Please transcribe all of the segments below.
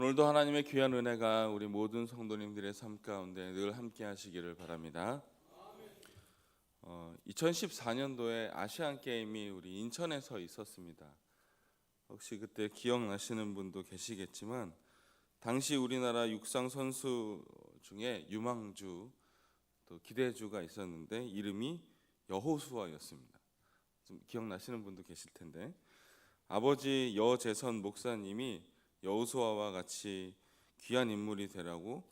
오늘도 하나님의 귀한 은혜가 우리 모든 성도님들의 삶 가운데 늘 함께 하시기를 바랍니다. 2014년도에 아시안 게임이 우리 인천에서 있었습니다. 혹시 그때 기억나시는 분도 계시겠지만 당시 우리나라 육상 선수 중에 유망주 또 기대주가 있었는데 이름이 여호수아였습니다. 좀 기억나시는 분도 계실 텐데 아버지 여재선 목사님이 여호수아와 같이 귀한 인물이 되라고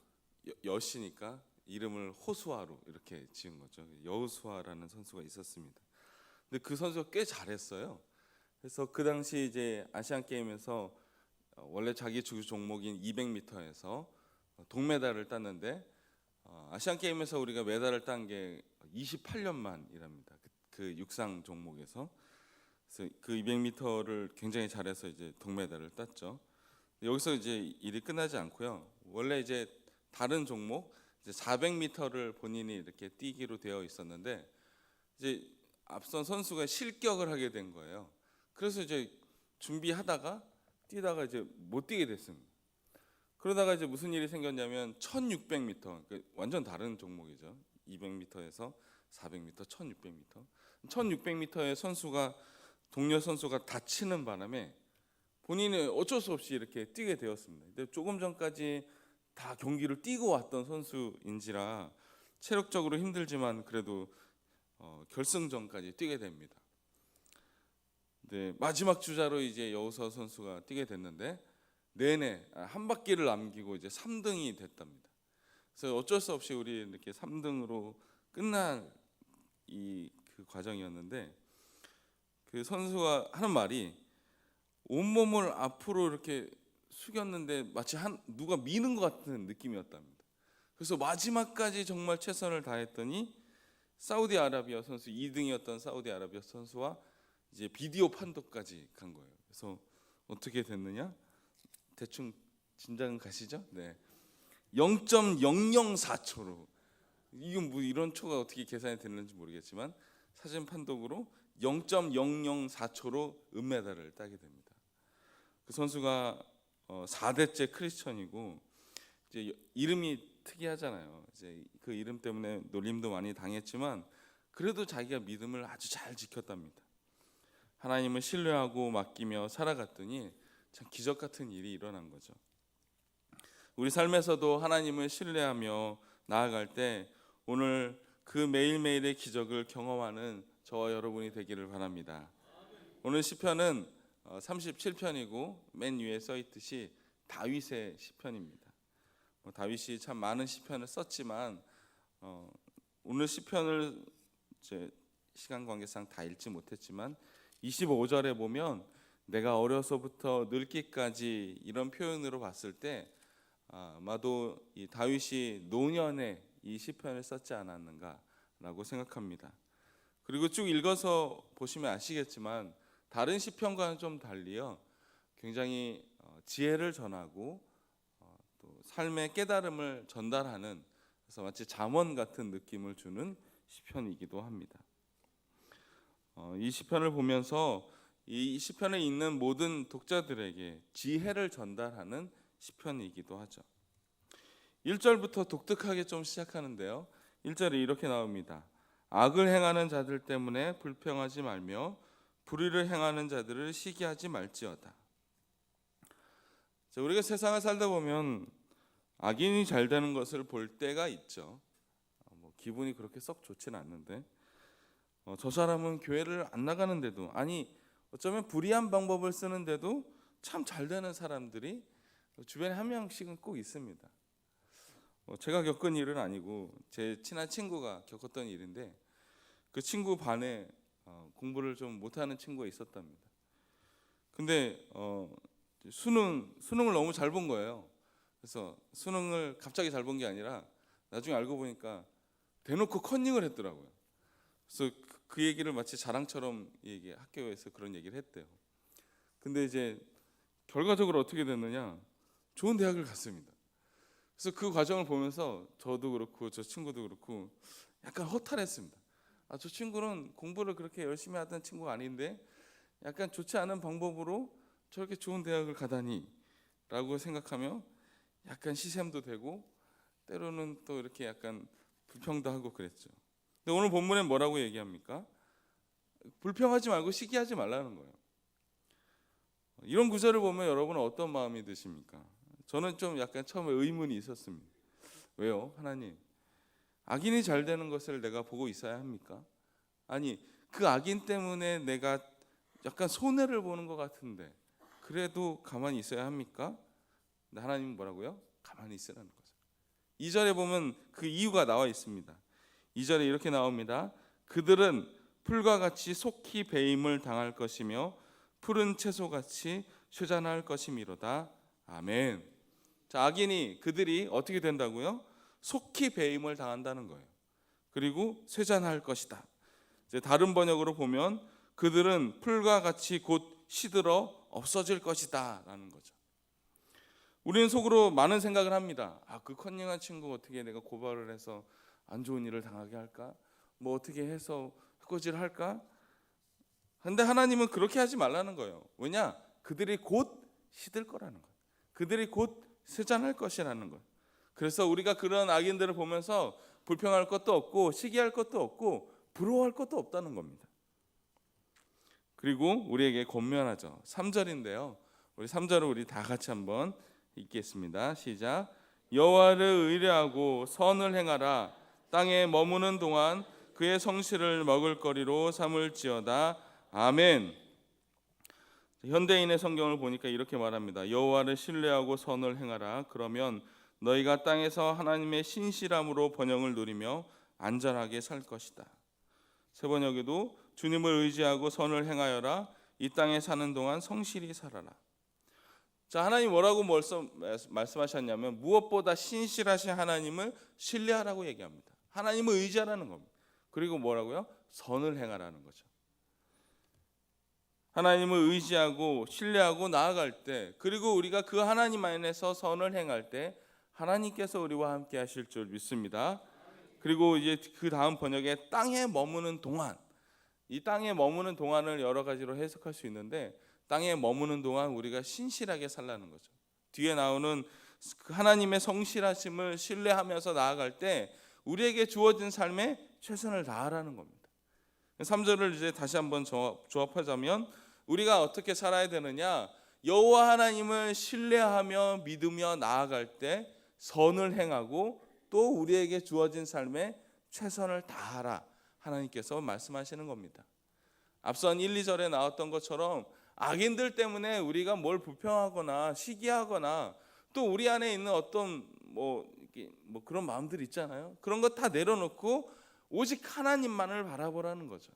여시니까 이름을 호수아로 이렇게 지은 거죠. 여호수아라는 선수가 있었습니다. 근데 그 선수가 꽤 잘했어요. 그래서 그 당시 이제 아시안 게임에서 원래 자기 주 종목인 200m에서 동메달을 땄는데 아시안 게임에서 우리가 메달을 딴 게 28년 만이랍니다. 그 육상 종목에서. 그래서 그 200m를 굉장히 잘해서 이제 동메달을 땄죠. 여기서 이제 일이 끝나지 않고요. 원래 이제 다른 종목 이제 400m를 본인이 이렇게 뛰기로 되어 있었는데 이제 앞선 선수가 실격을 하게 된 거예요. 그래서 이제 준비하다가 뛰다가 이제 못 뛰게 됐습니다. 그러다가 이제 무슨 일이 생겼냐면 1600m, 그러니까 완전 다른 종목이죠. 200m에서 400m, 1600m. 1600m의 선수가 동료 선수가 다치는 바람에 본인은 어쩔 수 없이 이렇게 뛰게 되었습니다. 근데 조금 전까지 다 경기를 뛰고 왔던 선수인지라 체력적으로 힘들지만 그래도 결승전까지 뛰게 됩니다. 네, 마지막 주자로 이제 여호수아 선수가 뛰게 됐는데 내내 한 바퀴를 남기고 이제 3등이 됐답니다. 그래서 어쩔 수 없이 우리 이렇게 3등으로 끝난 그 과정이었는데 그 선수가 하는 말이 온몸을 앞으로 이렇게 숙였는데 마치 누가 미는 것 같은 느낌이었답니다. 그래서 마지막까지 정말 최선을 다했더니 사우디아라비아 선수 2등이었던 사우디아라비아 선수와 이제 비디오 판도까지 간 거예요. 그래서 어떻게 됐느냐? 대충 짐작은 가시죠? 네, 0.004초로 이건 뭐 이런 초가 어떻게 계산이 됐는지 모르겠지만 사진 판독으로 0.004초로 은메달을 따게 됩니다. 그 선수가 4대째 크리스천이고 이제 이름이 특이하잖아요. 이제 그 이름 때문에 놀림도 많이 당했지만 그래도 자기가 믿음을 아주 잘 지켰답니다. 하나님을 신뢰하고 맡기며 살아갔더니 참 기적 같은 일이 일어난 거죠. 우리 삶에서도 하나님을 신뢰하며 나아갈 때 오늘 그 매일매일의 기적을 경험하는 저와 여러분이 되기를 바랍니다. 오늘 시편은 37편이고 맨 위에 써 있듯이 다윗의 시편입니다. 다윗이 참 많은 시편을 썼지만 오늘 시편을 이제 시간 관계상 다 읽지 못했지만 25절에 보면 내가 어려서부터 늙기까지 이런 표현으로 봤을 때 아마도 이 다윗이 노년에 이 시편을 썼지 않았는가라고 생각합니다. 그리고 쭉 읽어서 보시면 아시겠지만 다른 시편과는 좀 달리요 굉장히 지혜를 전하고 또 삶의 깨달음을 전달하는 그래서 마치 잠언 같은 느낌을 주는 시편이기도 합니다. 이 시편을 보면서 이 시편을 읽는 모든 독자들에게 지혜를 전달하는 시편이기도 하죠. 1절부터 독특하게 좀 시작하는데요. 1절에 이렇게 나옵니다. 악을 행하는 자들 때문에 불평하지 말며 불의를 행하는 자들을 시기하지 말지어다. 우리가 세상을 살다 보면 악인이 잘 되는 것을 볼 때가 있죠. 기분이 그렇게 썩 좋지는 않는데 저 사람은 교회를 안 나가는데도 아니 어쩌면 불의한 방법을 쓰는데도 참 잘 되는 사람들이 주변에 한 명씩은 꼭 있습니다. 제가 겪은 일은 아니고 제 친한 친구가 겪었던 일인데 그 친구 반에 공부를 좀 못하는 친구가 있었답니다. 근데 수능을 너무 잘 본 거예요. 그래서 수능을 갑자기 잘 본 게 아니라 나중에 알고 보니까 대놓고 컨닝을 했더라고요. 그래서 그 얘기를 마치 자랑처럼 학교에서 그런 얘기를 했대요. 근데 이제 결과적으로 어떻게 됐느냐? 좋은 대학을 갔습니다. 그래서 그 과정을 보면서 저도 그렇고 저 친구도 그렇고 약간 허탈했습니다. 저 친구는 공부를 그렇게 열심히 하던 친구가 아닌데 약간 좋지 않은 방법으로 저렇게 좋은 대학을 가다니 라고 생각하며 약간 시샘도 되고 때로는 또 이렇게 약간 불평도 하고 그랬죠. 근데 오늘 본문에 뭐라고 얘기합니까? 불평하지 말고 시기하지 말라는 거예요. 이런 구절을 보면 여러분은 어떤 마음이 드십니까? 저는 좀 약간 처음에 의문이 있었습니다. 왜요? 하나님, 악인이 잘 되는 것을 내가 보고 있어야 합니까? 아니, 그 악인 때문에 내가 약간 손해를 보는 것 같은데 그래도 가만히 있어야 합니까? 근데 하나님은 뭐라고요? 가만히 있으라는 거죠. 2절에 보면 그 이유가 나와 있습니다. 2절에 이렇게 나옵니다. 그들은 풀과 같이 속히 배임을 당할 것이며 푸른 채소같이 쇠잔할 것이미로다. 아멘. 자, 악인이 그들이 어떻게 된다고요? 속히 배임을 당한다는 거예요. 그리고 쇠잔할 것이다. 이제 다른 번역으로 보면 그들은 풀과 같이 곧 시들어 없어질 것이다 라는 거죠. 우리는 속으로 많은 생각을 합니다. 그 컨닝한 친구 어떻게 내가 고발을 해서 안 좋은 일을 당하게 할까? 뭐 어떻게 해서 해코지를 할까? 근데 하나님은 그렇게 하지 말라는 거예요. 왜냐? 그들이 곧 시들 거라는 거예요. 그들이 곧 쇠잔할 것이라는 거예요. 그래서 우리가 그런 악인들을 보면서 불평할 것도 없고 시기할 것도 없고 부러워할 것도 없다는 겁니다. 그리고 우리에게 권면하죠. 3절인데요. 우리 3절을 우리 다 같이 한번 읽겠습니다. 시작. 여호와를 의뢰하고 선을 행하라. 땅에 머무는 동안 그의 성실을 먹을거리로 삼을지어다. 아멘. 현대인의 성경을 보니까 이렇게 말합니다. 여호와를 신뢰하고 선을 행하라. 그러면 너희가 땅에서 하나님의 신실함으로 번영을 누리며 안전하게 살 것이다. 세 번역에도 주님을 의지하고 선을 행하여라. 이 땅에 사는 동안 성실히 살아라. 자, 하나님 뭐라고 말씀하셨냐면 무엇보다 신실하신 하나님을 신뢰하라고 얘기합니다. 하나님을 의지하라는 겁니다. 그리고 뭐라고요? 선을 행하라는 거죠. 하나님을 의지하고 신뢰하고 나아갈 때, 그리고 우리가 그 하나님 안에서 선을 행할 때 하나님께서 우리와 함께 하실 줄 믿습니다. 그리고 이제 그 다음 번역에 땅에 머무는 동안, 이 땅에 머무는 동안을 여러 가지로 해석할 수 있는데 땅에 머무는 동안 우리가 신실하게 살라는 거죠. 뒤에 나오는 하나님의 성실하심을 신뢰하면서 나아갈 때 우리에게 주어진 삶에 최선을 다하라는 겁니다. 3절을 이제 다시 한번 조합하자면 우리가 어떻게 살아야 되느냐? 여호와 하나님을 신뢰하며 믿으며 나아갈 때 선을 행하고 또 우리에게 주어진 삶에 최선을 다하라. 하나님께서 말씀하시는 겁니다. 앞선 1, 2절에 나왔던 것처럼 악인들 때문에 우리가 뭘 불평하거나 시기하거나 또 우리 안에 있는 어떤 뭐 그런 마음들 있잖아요. 그런 거 다 내려놓고 오직 하나님만을 바라보라는 거죠.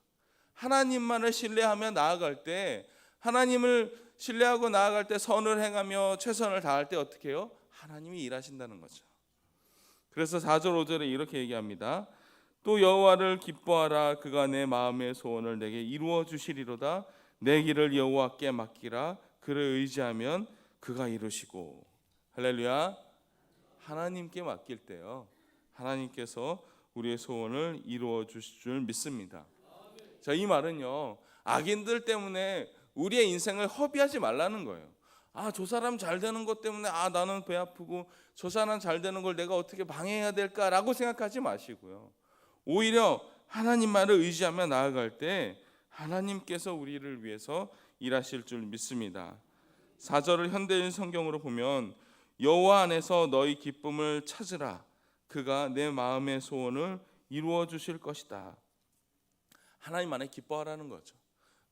하나님만을 신뢰하며 나아갈 때, 하나님을 신뢰하고 나아갈 때 선을 행하며 최선을 다할 때 어떻게 해요? 하나님이 일하신다는 거죠. 그래서 4절 5절에 이렇게 얘기합니다. 또 여호와를 기뻐하라. 그가 내 마음의 소원을 내게 이루어 주시리로다. 내 길을 여호와께 맡기라. 그를 의지하면 그가 이루시고. 할렐루야. 하나님께 맡길 때요, 하나님께서 우리의 소원을 이루어 주실 줄 믿습니다. 자, 이 말은요, 악인들 때문에 우리의 인생을 허비하지 말라는 거예요. 저 사람 잘 되는 것 때문에 나는 배 아프고 저 사람 잘 되는 걸 내가 어떻게 방해해야 될까라고 생각하지 마시고요. 오히려 하나님만을 의지하며 나아갈 때 하나님께서 우리를 위해서 일하실 줄 믿습니다. 4절을 현대인 성경으로 보면 여호와 안에서 너희 기쁨을 찾으라. 그가 내 마음의 소원을 이루어 주실 것이다. 하나님 안에 기뻐하라는 거죠.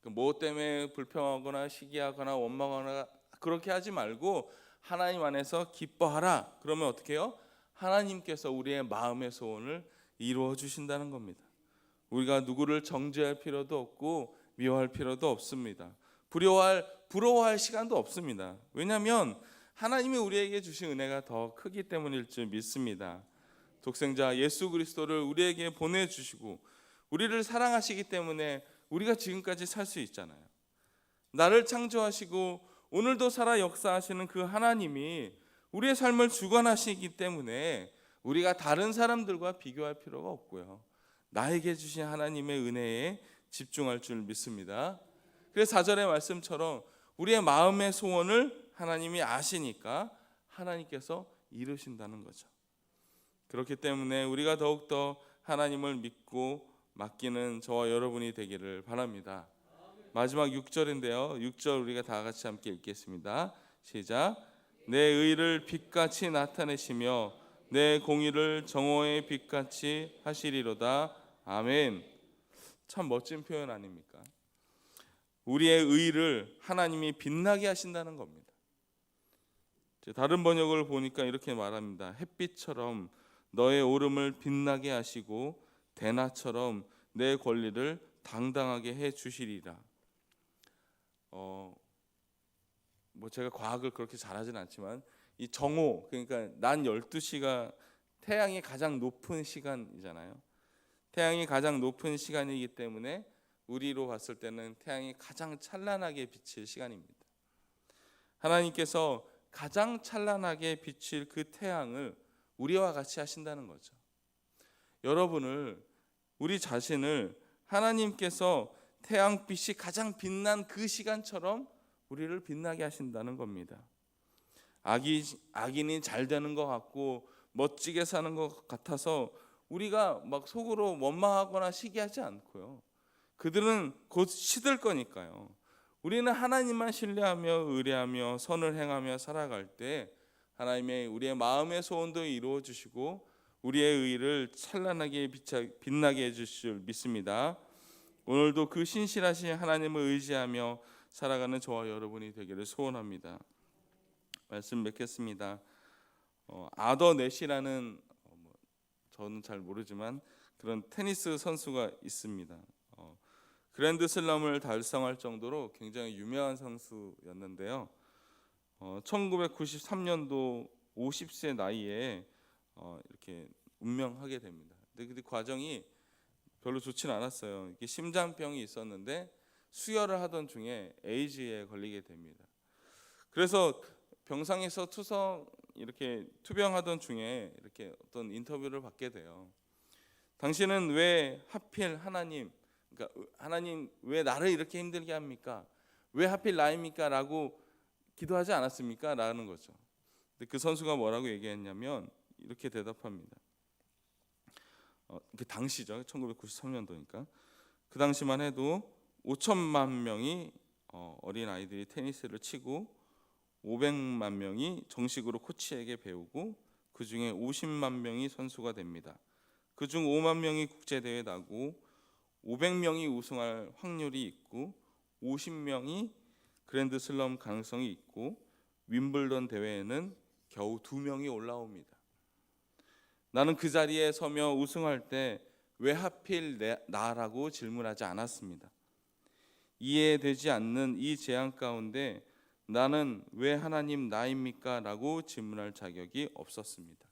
뭐 때문에 불평하거나 시기하거나 원망하거나 그렇게 하지 말고 하나님 안에서 기뻐하라. 그러면 어떻게 해요? 하나님께서 우리의 마음의 소원을 이루어 주신다는 겁니다. 우리가 누구를 정죄할 필요도 없고 미워할 필요도 없습니다. 부러워할 시간도 없습니다. 왜냐하면 하나님이 우리에게 주신 은혜가 더 크기 때문일 줄 믿습니다. 독생자 예수 그리스도를 우리에게 보내주시고 우리를 사랑하시기 때문에 우리가 지금까지 살 수 있잖아요. 나를 창조하시고 오늘도 살아 역사하시는 그 하나님이 우리의 삶을 주관하시기 때문에 우리가 다른 사람들과 비교할 필요가 없고요. 나에게 주신 하나님의 은혜에 집중할 줄 믿습니다. 그래서 4절의 말씀처럼 우리의 마음의 소원을 하나님이 아시니까 하나님께서 이루신다는 거죠. 그렇기 때문에 우리가 더욱더 하나님을 믿고 맡기는 저와 여러분이 되기를 바랍니다. 마지막 6절인데요. 6절 우리가 다 같이 함께 읽겠습니다. 시작. 내 의를 빛같이 나타내시며 내 공의를 정오의 빛같이 하시리로다. 아멘. 참 멋진 표현 아닙니까? 우리의 의를 하나님이 빛나게 하신다는 겁니다. 다른 번역을 보니까 이렇게 말합니다. 햇빛처럼 너의 오름을 빛나게 하시고 대낮처럼 내 권리를 당당하게 해 주시리라. 제가 과학을 그렇게 잘하진 않지만 이 정오, 그러니까 낮 12시가 태양이 가장 높은 시간이잖아요. 태양이 가장 높은 시간이기 때문에 우리로 봤을 때는 태양이 가장 찬란하게 비칠 시간입니다. 하나님께서 가장 찬란하게 비칠 그 태양을 우리와 같이 하신다는 거죠. 여러분을, 우리 자신을 하나님께서 태양빛이 가장 빛난 그 시간처럼 우리를 빛나게 하신다는 겁니다. 악인이 잘 되는 것 같고 멋지게 사는 것 같아서 우리가 막 속으로 원망하거나 시기하지 않고요. 그들은 곧 시들 거니까요. 우리는 하나님만 신뢰하며 의뢰하며 선을 행하며 살아갈 때 하나님의 우리의 마음의 소원도 이루어 주시고 우리의 의를 찬란하게 빛나게 해 주실 줄 믿습니다. 오늘도 그 신실하신 하나님을 의지하며 살아가는 저와 여러분이 되기를 소원합니다. 말씀 맺겠습니다. 아더 넷이라는 저는 잘 모르지만 그런 테니스 선수가 있습니다. 그랜드슬램을 달성할 정도로 굉장히 유명한 선수였는데요. 1993년도 50세 나이에 이렇게 운명하게 됩니다. 근데 그 과정이 별로 좋지는 않았어요. 이게 심장병이 있었는데 수혈을 하던 중에 에이즈에 걸리게 됩니다. 그래서 병상에서 이렇게 투병하던 중에 이렇게 어떤 인터뷰를 받게 돼요. 당신은 왜 하필 하나님 왜 나를 이렇게 힘들게 합니까? 왜 하필 나입니까? 라고 기도하지 않았습니까? 라는 거죠. 근데 그 선수가 뭐라고 얘기했냐면 이렇게 대답합니다. 그 당시죠. 1993년도니까. 그 당시만 해도 5천만 명이 어린 아이들이 테니스를 치고 500만 명이 정식으로 코치에게 배우고 그 중에 50만 명이 선수가 됩니다. 그 중 5만 명이 국제대회에 나고 500명이 우승할 확률이 있고 50명이 그랜드슬램 가능성이 있고 윈블던 대회에는 겨우 2명이 올라옵니다. 나는 그 자리에 서며 우승할 때 왜 하필 나라고 질문하지 않았습니다. 이해되지 않는 이 재앙 가운데 나는 왜 하나님 나입니까? 라고 질문할 자격이 없었습니다.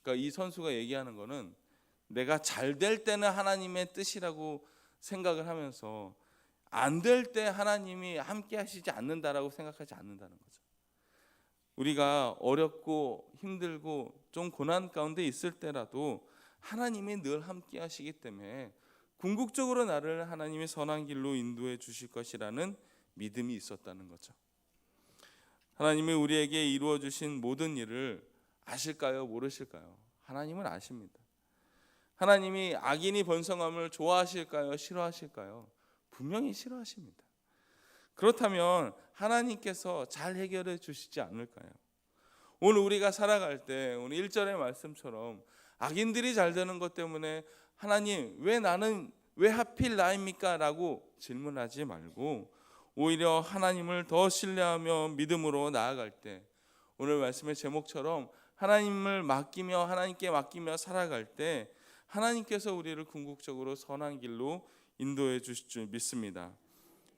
그러니까 이 선수가 얘기하는 거는 내가 잘 될 때는 하나님의 뜻이라고 생각을 하면서 안 될 때 하나님이 함께 하시지 않는다라고 생각하지 않는다는 거죠. 우리가 어렵고 힘들고 좀 고난 가운데 있을 때라도 하나님이 늘 함께 하시기 때문에 궁극적으로 나를 하나님의 선한 길로 인도해 주실 것이라는 믿음이 있었다는 거죠. 하나님이 우리에게 이루어 주신 모든 일을 아실까요? 모르실까요? 하나님은 아십니다. 하나님이 악인이 번성함을 좋아하실까요? 싫어하실까요? 분명히 싫어하십니다. 그렇다면 하나님께서 잘 해결해 주시지 않을까요? 오늘 우리가 살아갈 때 오늘 1절의 말씀처럼 악인들이 잘 되는 것 때문에 하나님 왜 하필 나입니까? 라고 질문하지 말고 오히려 하나님을 더 신뢰하며 믿음으로 나아갈 때 오늘 말씀의 제목처럼 하나님을 맡기며 하나님께 맡기며 살아갈 때 하나님께서 우리를 궁극적으로 선한 길로 인도해 주실 줄 믿습니다.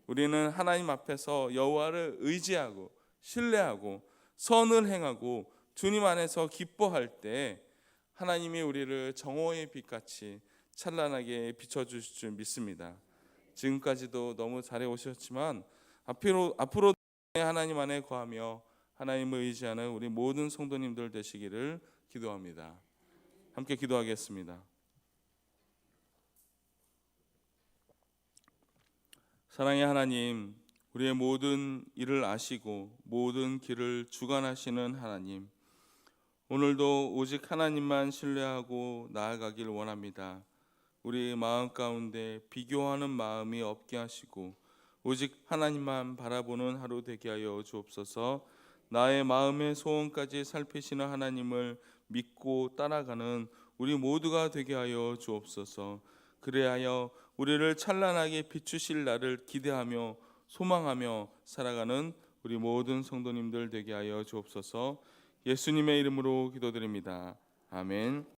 우리는 하나님 앞에서 여호와를 의지하고 신뢰하고 선을 행하고 주님 안에서 기뻐할 때 하나님이 우리를 정오의 빛같이 찬란하게 비춰주실 줄 믿습니다. 지금까지도 너무 잘해 오셨지만 앞으로 하나님 안에 거하며 하나님을 의지하는 우리 모든 성도님들 되시기를 기도합니다. 함께 기도하겠습니다. 사랑의 하나님, 우리의 모든 일을 아시고 모든 길을 주관하시는 하나님, 오늘도 오직 하나님만 신뢰하고 나아가길 원합니다. 우리 마음 가운데 비교하는 마음이 없게 하시고 오직 하나님만 바라보는 하루 되게 하여 주옵소서. 나의 마음의 소원까지 살피시는 하나님을 믿고 따라가는 우리 모두가 되게 하여 주옵소서. 그래하여 우리를 찬란하게 비추실 날을 기대하며 소망하며 살아가는 우리 모든 성도님들 되게 하여 주옵소서. 예수님의 이름으로 기도드립니다. 아멘.